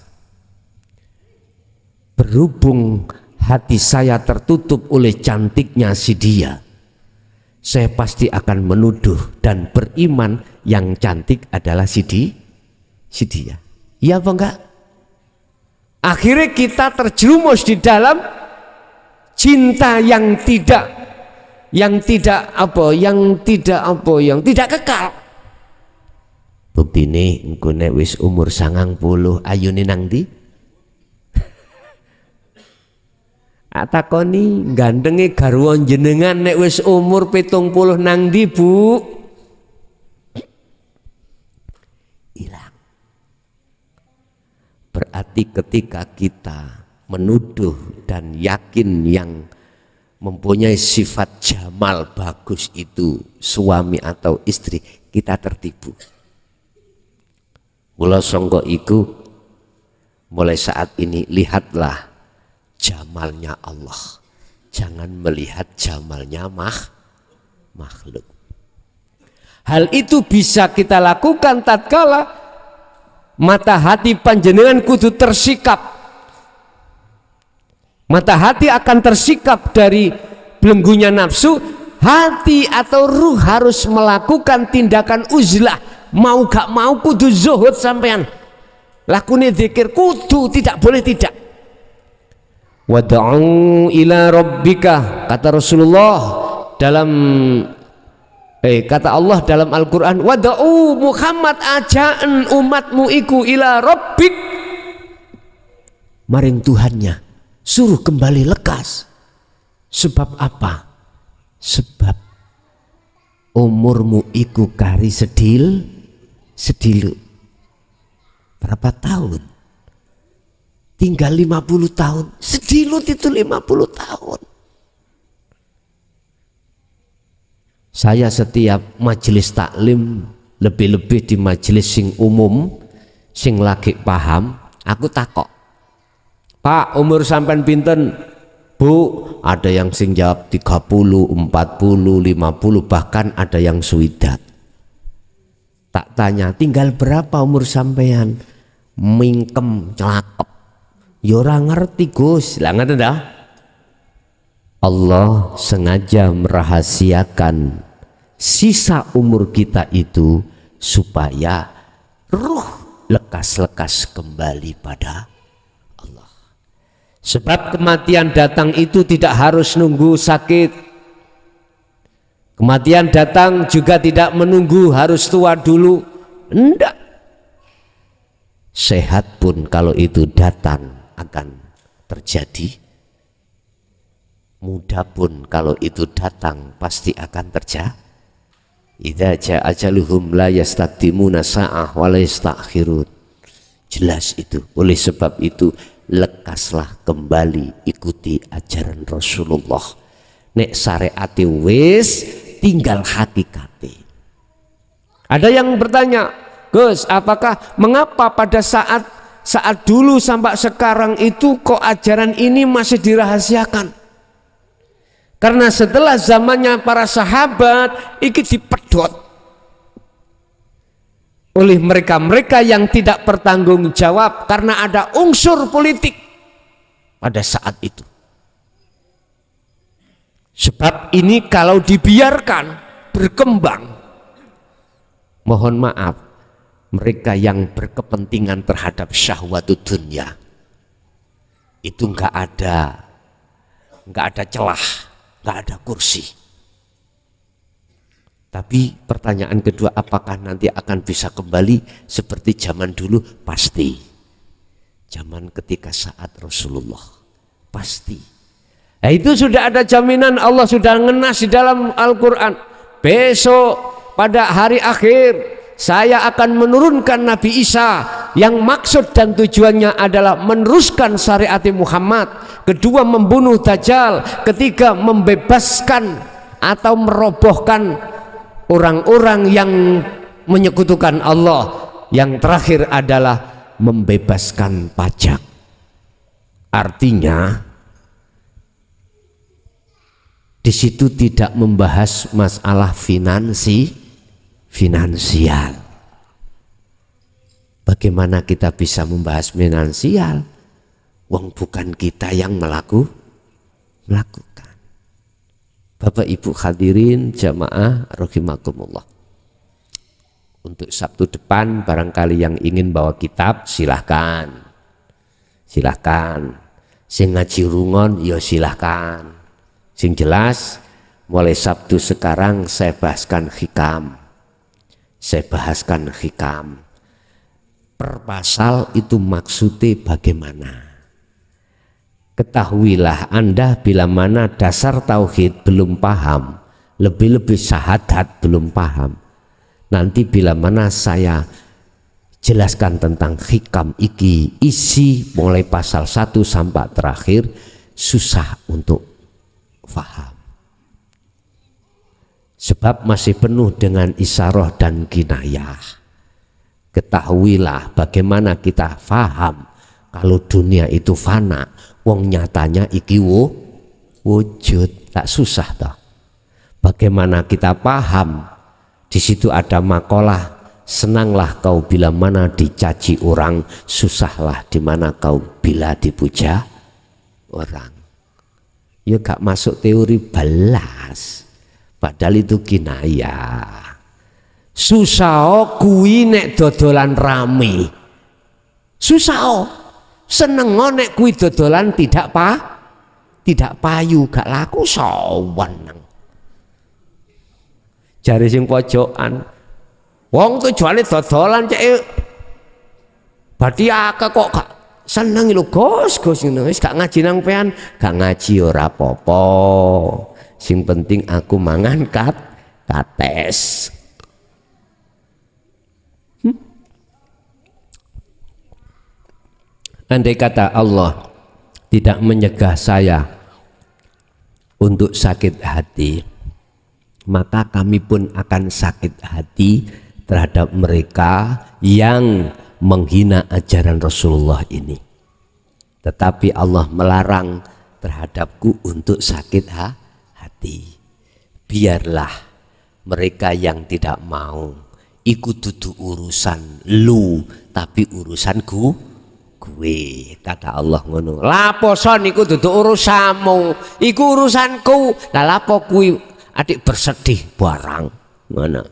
Berhubung hati saya tertutup oleh cantiknya si dia, saya pasti akan menuduh dan beriman yang cantik adalah si dia. Iya apa enggak? Akhirnya kita terjerumus di dalam cinta yang tidak kekal. Buktine engko nek wis umur 90 ayune nang ndi? Takoni gandenge garwa jenengan nek wis umur 70 nang ndi, Bu? Hilang. Berarti ketika kita menuduh dan yakin yang mempunyai sifat jamal bagus itu suami atau istri, kita tertipu. Mula sangka iku mulai saat ini lihatlah jamalnya Allah, jangan melihat jamalnya makhluk. Hal itu bisa kita lakukan tatkala mata hati panjenengan kudu tersikap. Mata hati akan tersikap dari belenggunya nafsu. Hati atau ruh harus melakukan tindakan uzlah, mau gak mau kudu zuhud sampean. Lakune zikir kudu, tidak boleh tidak. Wad'u ila rabbika, kata Rasulullah dalam kata Allah dalam Al-Qur'an, wad'u Muhammad ajaan umatmu iku ila rabbik, maring Tuhannya, suruh kembali lekas. Sebab apa? Sebab umurmu iku kari sedilu. Berapa tahun? Tinggal 50 tahun. Sedilut itu 50 tahun. Saya setiap majelis taklim, lebih-lebih di majelis sing umum, sing lagi paham, aku takok, Pak, umur sampean pinten? Bu, ada yang sing jawab 30, 40, 50, bahkan ada yang swidak. Tak tanya, tinggal berapa umur sampean? Mingkem, celakep. Ya ora ngerti, Gus. Lah ngoten dah. Allah sengaja merahasiakan sisa umur kita itu supaya ruh lekas-lekas kembali pada Allah. Sebab kematian datang itu tidak harus nunggu sakit. Kematian datang juga tidak menunggu harus tua dulu. Enggak. Sehat pun kalau itu datang akan terjadi. Muda pun kalau itu datang pasti akan terjadi. Idza jaa ajaluhum la yastaqdimuna sa'ah wa la yastakhirun. Jelas itu. Oleh sebab itu lekaslah kembali ikuti ajaran Rasulullah. Nek syariate wis tinggal hakikate. Ada yang bertanya, Gus, apakah mengapa pada saat dulu sampai sekarang itu kok ajaran ini masih dirahasiakan? Karena setelah zamannya para sahabat iki dipedot oleh mereka-mereka yang tidak bertanggung jawab karena ada unsur politik pada saat itu. Sebab ini kalau dibiarkan berkembang, mohon maaf, mereka yang berkepentingan terhadap syahwatud dunya itu nggak ada celah, nggak ada kursi. Tapi pertanyaan kedua, apakah nanti akan bisa kembali seperti zaman dulu? Pasti. Zaman ketika saat Rasulullah, pasti. Nah, itu sudah ada jaminan, Allah sudah ngenas di dalam Al-Quran. Besok pada hari akhir saya akan menurunkan Nabi Isa yang maksud dan tujuannya adalah meneruskan syariat Muhammad. Kedua, membunuh Dajjal. Ketiga, membebaskan atau merobohkan orang-orang yang menyekutukan Allah. Yang terakhir adalah membebaskan pajak. Artinya di situ tidak membahas masalah finansial. Bagaimana kita bisa membahas finansial? Wong bukan kita yang melakukan. Bapak Ibu hadirin jamaah rahimakumullah. Untuk Sabtu depan barangkali yang ingin bawa kitab silahkan. Sing ngaji rungon ya silahkan. Sing jelas mulai Sabtu sekarang saya bahaskan hikam. Per pasal itu maksudnya bagaimana. Ketahuilah Anda bila mana dasar tauhid belum paham, lebih-lebih syahadat belum paham. Nanti bila mana saya jelaskan tentang hikam iki, isi mulai pasal 1 sampai terakhir susah untuk faham. Sebab masih penuh dengan isyarah dan kinayah. Ketahuilah bagaimana kita faham kalau dunia itu fana, wong nyatanya iki wujud, tak susah toh. Bagaimana kita paham? Di situ ada makalah, senanglah kau bila mana dicaci orang, susahlah di mana kau bila dipuja orang. Ya gak masuk teori belas, padahal itu kinayah. Susah kuwi nek dodolan rame, susah seneng nek kuwi dodolan tidak payu, gak laku sawan. Jari sing pojokan, wong tujuane dodolan cek badhe akeh kok gak seneng lho Gus ngono. Wis gak ngaji nang pean, gak ngaji ora apa-apa. Sing penting aku mangan kates. Andai kata Allah tidak menyegah saya untuk sakit hati, maka kami pun akan sakit hati terhadap mereka yang menghina ajaran Rasulullah ini. Tetapi Allah melarang terhadapku untuk sakit hati. Biarlah mereka yang tidak mau, ikut dudu urusan lu, tapi urusanku gue, kata Allah ngono. Lapo son iku dudu urusanmu, iku urusanku. Lah lapo kuwi adik bersedih barang ngono.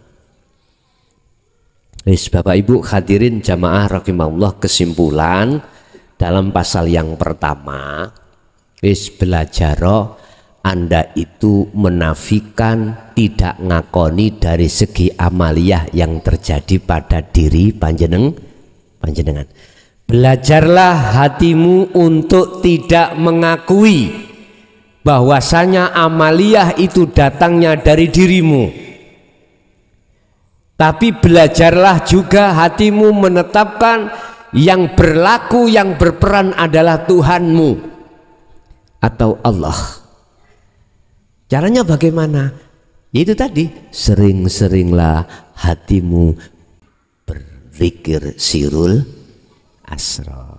Wis Bapak Ibu hadirin jamaah rahimakumullah, kesimpulan dalam pasal yang pertama wis belajar Anda itu menafikan, tidak ngakoni dari segi amaliyah yang terjadi pada diri panjenengan. Belajarlah hatimu untuk tidak mengakui bahwasanya amaliyah itu datangnya dari dirimu. Tapi belajarlah juga hatimu menetapkan yang berlaku, yang berperan adalah Tuhanmu atau Allah. Caranya bagaimana? Yaitu tadi, sering-seringlah hatimu berzikir sirul asrar.